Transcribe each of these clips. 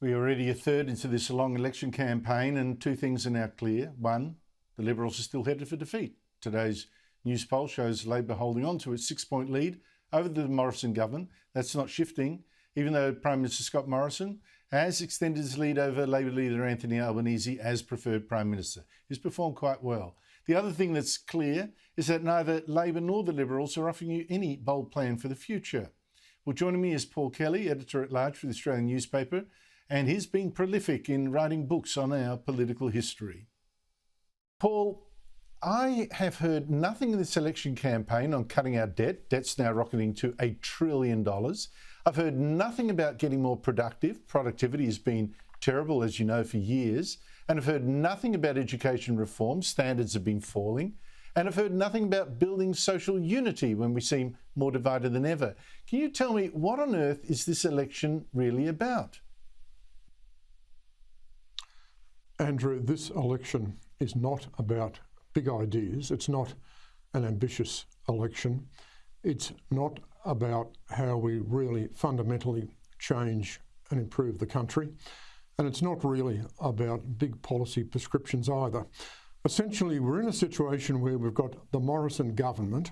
We're already a third into this long election campaign, and two things are now clear. One, the Liberals are still headed for defeat. Today's news poll shows Labor holding on to its 6-point lead over the Morrison government. That's not shifting, even though Prime Minister Scott Morrison has extended his lead over Labor leader Anthony Albanese as preferred Prime Minister. He's performed quite well. The other thing that's clear is that neither Labor nor the Liberals are offering you any bold plan for the future. Well, joining me is Paul Kelly, Editor-at-Large for the Australian newspaper, and he's been prolific in writing books on our political history. Paul, I have heard nothing in this election campaign on cutting our debt. Debt's now rocketing to $1 trillion. I've heard nothing about getting more productive. Productivity has been terrible, as you know, for years. And I've heard nothing about education reform. Standards have been falling. And I've heard nothing about building social unity when we seem more divided than ever. Can you tell me, what on earth is this election really about? Andrew, this election is not about big ideas. It's not an ambitious election. It's not about how we really fundamentally change and improve the country. And it's not really about big policy prescriptions either. Essentially, we're in a situation where we've got the Morrison government,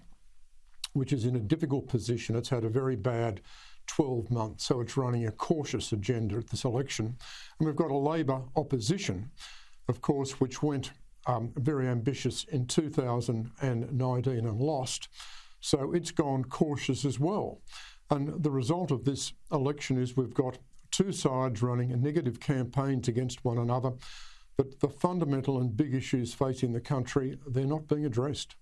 which is in a difficult position. It's had a very bad 12 months, so it's running a cautious agenda at this election. And we've got a Labor opposition, of course, which went very ambitious in 2019 and lost. So it's gone cautious as well. And the result of this election is we've got two sides running negative campaigns against one another, but the fundamental and big issues facing the country, they're not being addressed.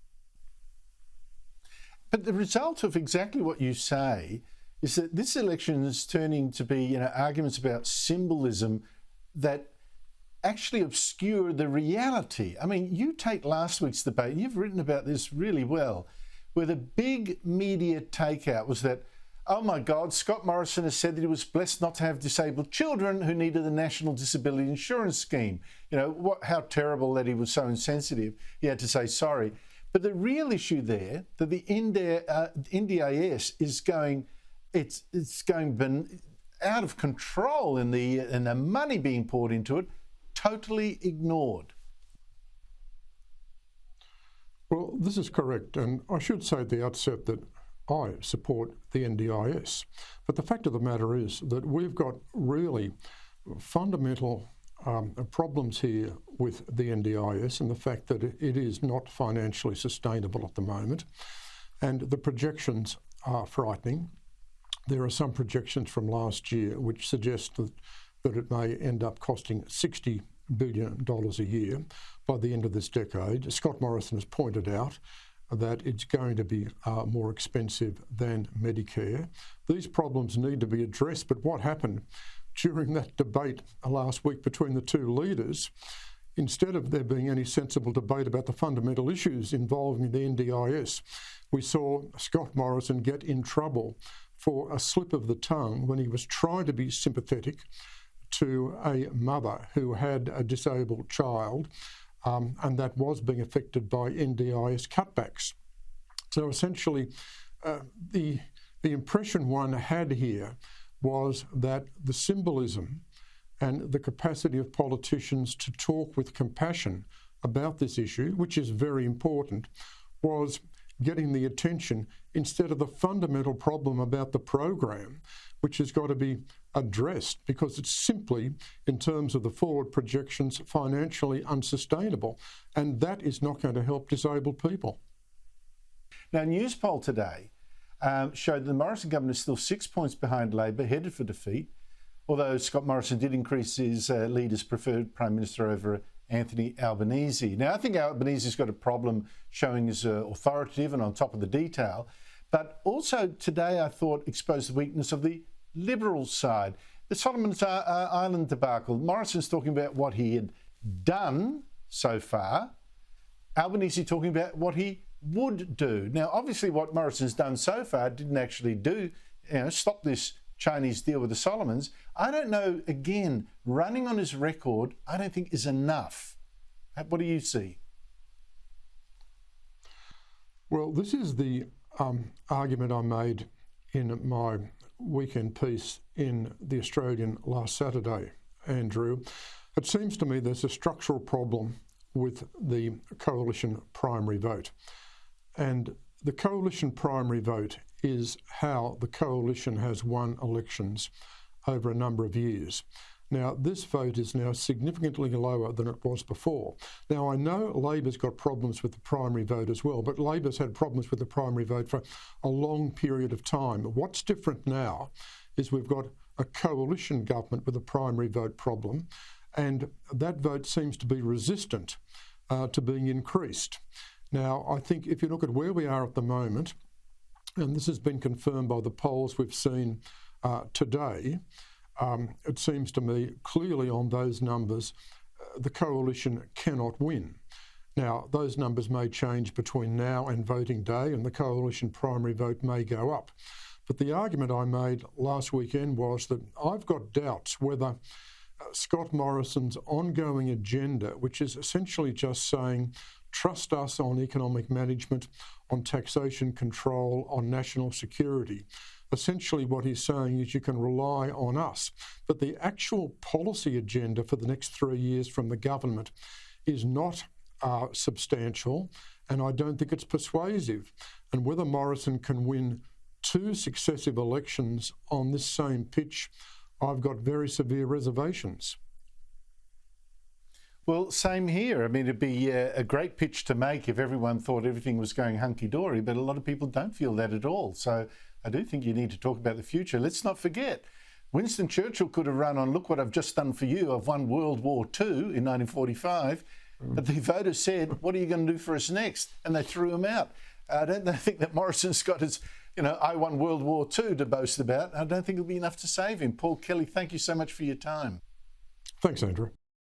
But the result of exactly what you say is that this election is turning to be, arguments about symbolism that actually obscure the reality. I mean, you take last week's debate, and you've written about this really well, where the big media takeout was that, oh my God, Scott Morrison has said that he was blessed not to have disabled children who needed the National Disability Insurance Scheme. How terrible that he was so insensitive. He had to say sorry. But the real issue there, that the NDIS is going, it's going out of control, and the money being poured into it, totally ignored. Well, this is correct, and I should say at the outset that I support the NDIS. But the fact of the matter is that we've got really fundamental problems here with the NDIS, and the fact that it is not financially sustainable at the moment. And the projections are frightening. There are some projections from last year which suggest that it may end up costing $60 billion a year by the end of this decade. Scott Morrison has pointed out that it's going to be more expensive than Medicare. These problems need to be addressed, but what happened during that debate last week between the two leaders, instead of there being any sensible debate about the fundamental issues involving the NDIS, we saw Scott Morrison get in trouble for a slip of the tongue when he was trying to be sympathetic to a mother who had a disabled child, and that was being affected by NDIS cutbacks. So essentially, the impression one had here was that the symbolism and the capacity of politicians to talk with compassion about this issue, which is very important, was getting the attention instead of the fundamental problem about the program, which has got to be addressed because it's simply, in terms of the forward projections, financially unsustainable. And that is not going to help disabled people. Now, a news poll today showed the Morrison government is still 6 points behind Labor, headed for defeat, although Scott Morrison did increase his lead as preferred Prime Minister over Anthony Albanese. Now, I think Albanese's got a problem showing his authoritative and on top of the detail, but also today I thought exposed the weakness of the Liberal side. The Solomon Island debacle, Morrison's talking about what he had done so far, Albanese talking about what he would do. Now, obviously what Morrison's done so far didn't actually stop this Chinese deal with the Solomons. I don't know, again, running on his record, I don't think is enough. What do you see? Well, this is the argument I made in my weekend piece in The Australian last Saturday, Andrew, it seems to me there's a structural problem with the coalition primary vote. And the coalition primary vote is how the coalition has won elections over a number of years. Now, this vote is now significantly lower than it was before. Now, I know Labor's got problems with the primary vote as well, but Labor's had problems with the primary vote for a long period of time. What's different now is we've got a coalition government with a primary vote problem, and that vote seems to be resistant to being increased. Now, I think if you look at where we are at the moment, and this has been confirmed by the polls we've seen today, it seems to me clearly on those numbers, the coalition cannot win. Now, those numbers may change between now and voting day, and the coalition primary vote may go up. But the argument I made last weekend was that I've got doubts whether Scott Morrison's ongoing agenda, which is essentially just saying, trust us on economic management, on taxation control, on national security. Essentially what he's saying is you can rely on us. But the actual policy agenda for the next 3 years from the government is not substantial, and I don't think it's persuasive. And whether Morrison can win 2 successive elections on this same pitch, I've got very severe reservations. Well, same here. I mean, it'd be a great pitch to make if everyone thought everything was going hunky-dory, but a lot of people don't feel that at all. So I do think you need to talk about the future. Let's not forget, Winston Churchill could have run on, look what I've just done for you. I've won World War II in 1945. But the voters said, what are you going to do for us next? And they threw him out. I don't think that Morrison's got his, I won World War II to boast about. I don't think it'll be enough to save him. Paul Kelly, thank you so much for your time. Thanks, Andrew.